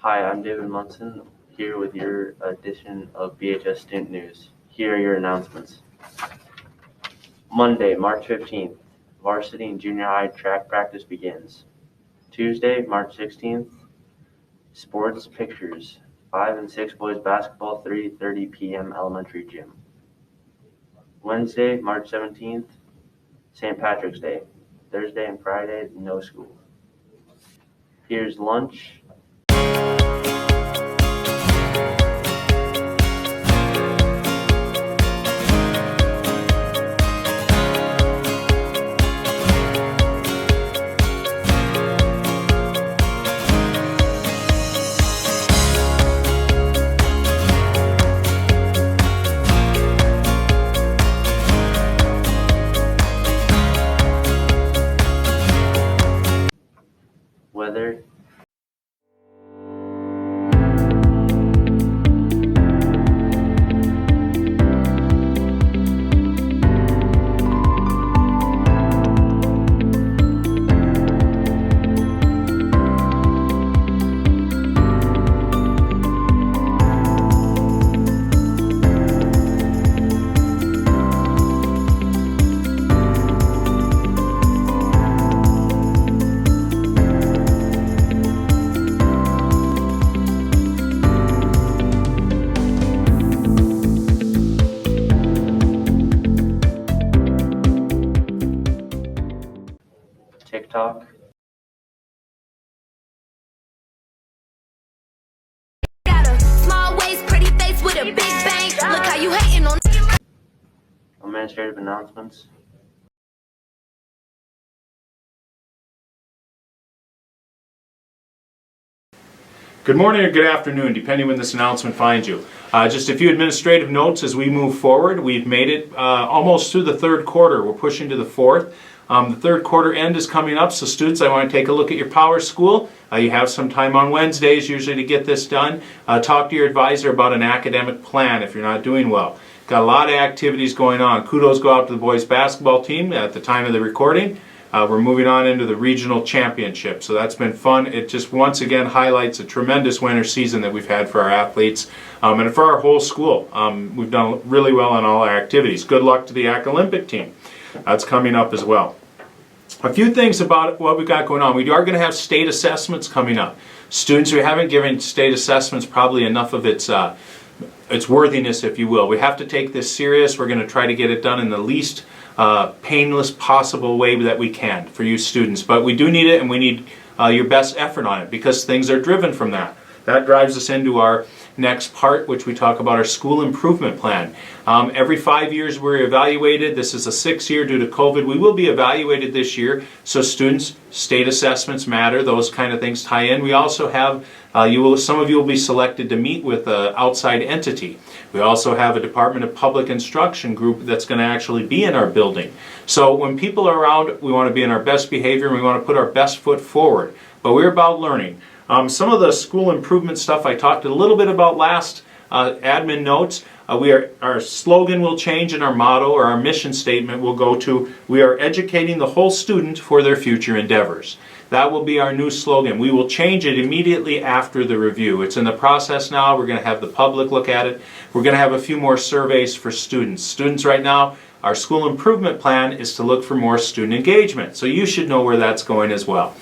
Hi, I'm David Munson, here with your edition of BHS Student News. Here are your announcements. Monday, March 15th, varsity and junior high track practice begins. Tuesday, March 16th, sports pictures, 5 and 6 boys basketball, 3:30 p.m. elementary gym. Wednesday, March 17th, St. Patrick's Day. Thursday and Friday, no school. Here's lunch. Weather. TikTok. Got a small waist, pretty face with a big bang. Look how you hating on. Administrative announcements. Good morning or good afternoon, depending when this announcement finds you. Just a few administrative notes as we move forward. We've made it almost through the third quarter. We're pushing to the fourth. The third quarter end is coming up, so students, I want to take a look at your Power School. You have some time on Wednesdays usually to get this done. Talk to your advisor about an academic plan if you're not doing well. Got a lot of activities going on. Kudos go out to the boys basketball team at the time of the recording. We're moving on into the regional championship, so that's been fun. It just once again highlights a tremendous winter season that we've had for our athletes and for our whole school. We've done really well on all our activities. Good luck to the Ac Olympic team. That's coming up as well. A few things about what we've got going on. We are going to have state assessments coming up. Students who haven't given state assessments probably enough of its worthiness, if you will. We have to take this serious. We're going to try to get it done in the least painless possible way that we can for you students. But we do need it, and we need your best effort on it because things are driven from that. That drives us into our next part, which we talk about our school improvement plan. Every 5 years we're evaluated. This is a 6th year due to COVID. We will be evaluated this year, so students, state assessments matter, those kind of things tie in. We also have, some of you will be selected to meet with an outside entity. We also have a Department of Public Instruction group that's going to actually be in our building. So when people are around, we want to be in our best behavior and we want to put our best foot forward. But we're about learning. Some of the school improvement stuff I talked a little bit about last admin notes. Our slogan will change and our motto or our mission statement will go to, we are educating the whole student for their future endeavors. That will be our new slogan. We will change it immediately after the review. It's in the process now. We're going to have the public look at it. We're going to have a few more surveys for students. Students right now, our school improvement plan is to look for more student engagement. So you should know where that's going as well.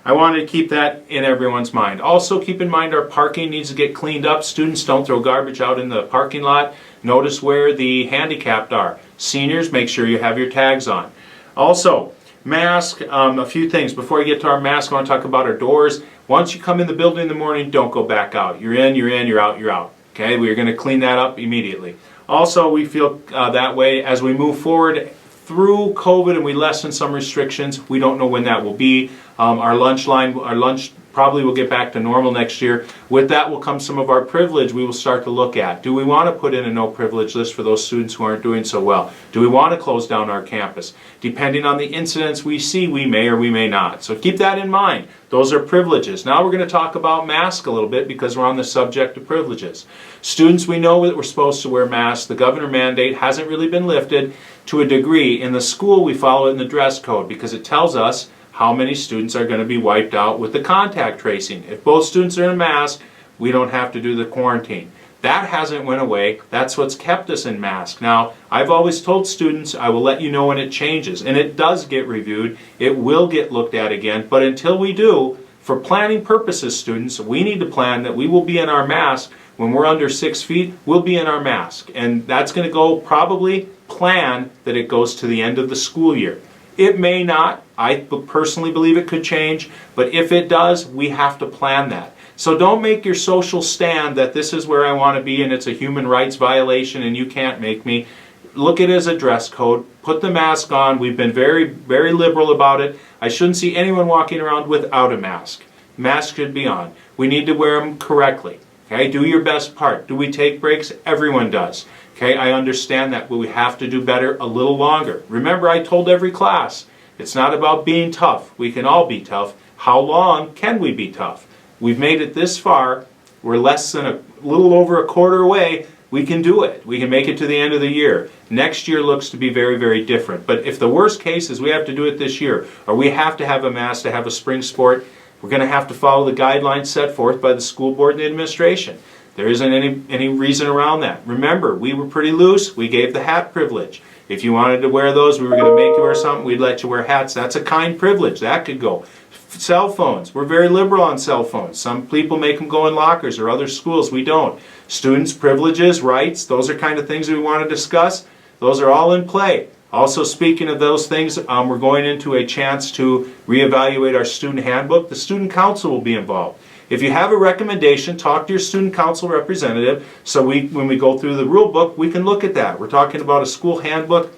I wanted to keep that in everyone's mind. Also keep in mind our parking needs to get cleaned up. Students, don't throw garbage out in the parking lot. Notice where the handicapped are. Seniors, make sure you have your tags on. Also, mask, a few things. Before I get to our mask, I want to talk about our doors. Once you come in the building in the morning, don't go back out. You're in, you're out, you're out. Okay, we're going to clean that up immediately. Also, we feel that way as we move forward through COVID and we lessen some restrictions. We don't know when that will be. Our lunch probably will get back to normal next year. With that will come some of our privilege we will start to look at. Do we want to put in a no privilege list for those students who aren't doing so well? Do we want to close down our campus? Depending on the incidents we see, we may or we may not. So keep that in mind. Those are privileges. Now we're going to talk about masks a little bit because we're on the subject of privileges. Students, we know that we're supposed to wear masks. The governor mandate hasn't really been lifted to a degree. In the school, we follow it in the dress code because it tells us how many students are going to be wiped out with the contact tracing. If both students are in a mask, we don't have to do the quarantine. That hasn't went away. That's what's kept us in mask. Now, I've always told students I will let you know when it changes, and it does get reviewed. It will get looked at again, but until we do, for planning purposes, students, we need to plan that we will be in our mask. When we're under 6 feet, we'll be in our mask, and that's going to go probably plan that it goes to the end of the school year. It may not. I personally believe it could change, but if it does, we have to plan that. So don't make your social stand that this is where I want to be and it's a human rights violation and you can't make me. Look at it as a dress code. Put the mask on. We've been very, very liberal about it. I shouldn't see anyone walking around without a mask. Mask should be on. We need to wear them correctly. Okay, do your best part. Do we take breaks? Everyone does. Okay, I understand that, but we have to do better a little longer. Remember, I told every class, it's not about being tough. We can all be tough. How long can we be tough? We've made it this far. We're less than a little over a quarter away. We can do it. We can make it to the end of the year. Next year looks to be very, very different. But if the worst case is we have to do it this year, or we have to have a mask to have a spring sport, we're going to have to follow the guidelines set forth by the school board and the administration. There isn't any reason around that. Remember, we were pretty loose. We gave the hat privilege. If you wanted to wear those, we were going to make you wear something, we'd let you wear hats. That's a kind privilege. That could go. Cell phones. We're very liberal on cell phones. Some people make them go in lockers, or other schools we don't. Students' privileges, rights, those are kind of things we want to discuss. Those are all in play. Also, speaking of those things, we're going into a chance to reevaluate our student handbook. The student council will be involved. If you have a recommendation, talk to your student council representative so when we go through the rule book, we can look at that. We're talking about a school handbook.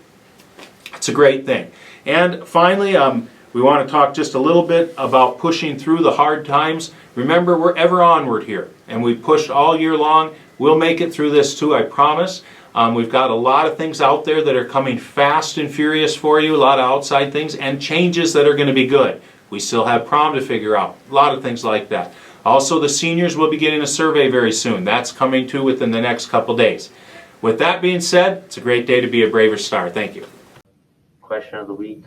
It's a great thing. And finally, we want to talk just a little bit about pushing through the hard times. Remember, we're ever onward here, and we've pushed all year long. We'll make it through this too, I promise. We've got a lot of things out there that are coming fast and furious for you, a lot of outside things, and changes that are going to be good. We still have prom to figure out, a lot of things like that. Also, the seniors will be getting a survey very soon. That's coming too within the next couple days. With that being said, it's a great day to be a Braver Star. Thank you. Question of the week.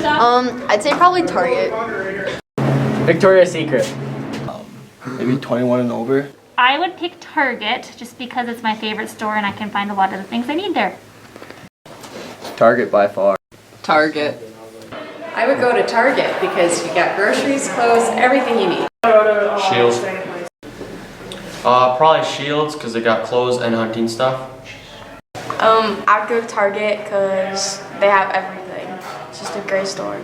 I'd say probably Target. Victoria's Secret. Maybe 21 and over. I would pick Target just because it's my favorite store and I can find a lot of the things I need there. Target by far. Target. I would go to Target because you got groceries, clothes, everything you need. Shields. Probably Shields because they got clothes and hunting stuff. I'd go to Target because they have everything. It's just a great store.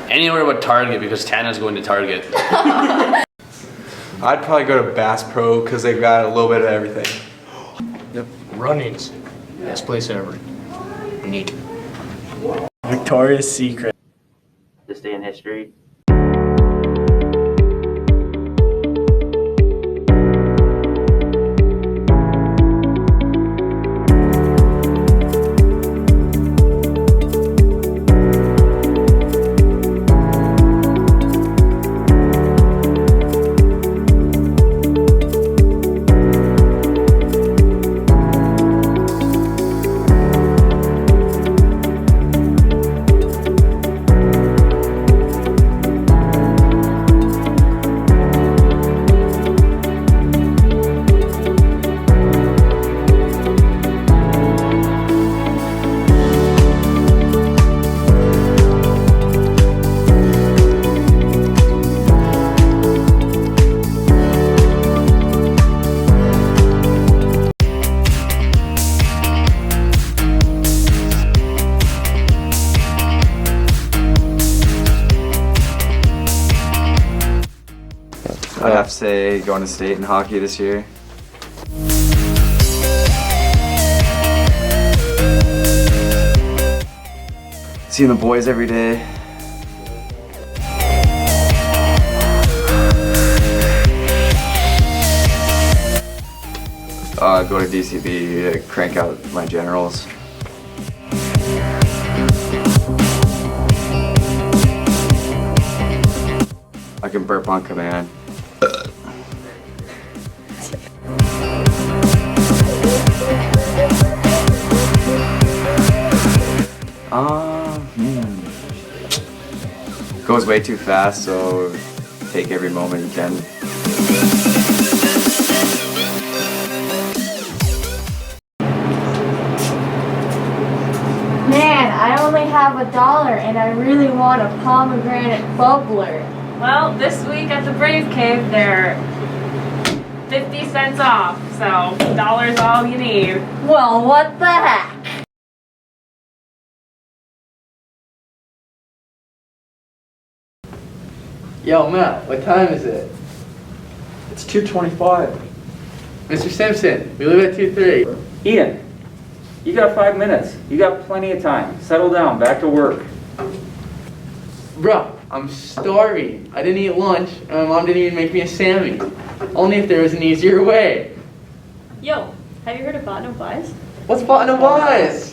Anywhere but Target because Tana's going to Target. I'd probably go to Bass Pro because they've got a little bit of everything. Yep. Runnings. Best place ever. Neat. Victoria's Secret. This day in history. I'd have to say going to state in hockey this year. Seeing the boys every day. Go to DCB to crank out my generals. I can burp on command. goes way too fast, so take every moment you can. Man, I only have $1 and I really want a pomegranate bubbler. Well, this week at the Brave Cave, they're 50 cents off, so $1's all you need. Well, what the heck? Yo, Matt, what time is it? It's 2:25. Mr. Simpson, we leave at 2:30. Ian, you got 5 minutes. You got plenty of time. Settle down, back to work. Bro, I'm starving. I didn't eat lunch, and my mom didn't even make me a Sammy. Only if there was an easier way. Yo, have you heard of Bottom Pies? What's bottom wise?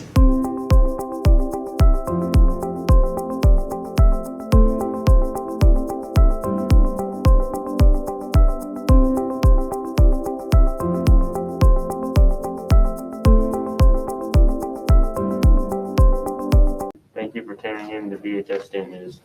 Thank you for tuning in to BHS Student News.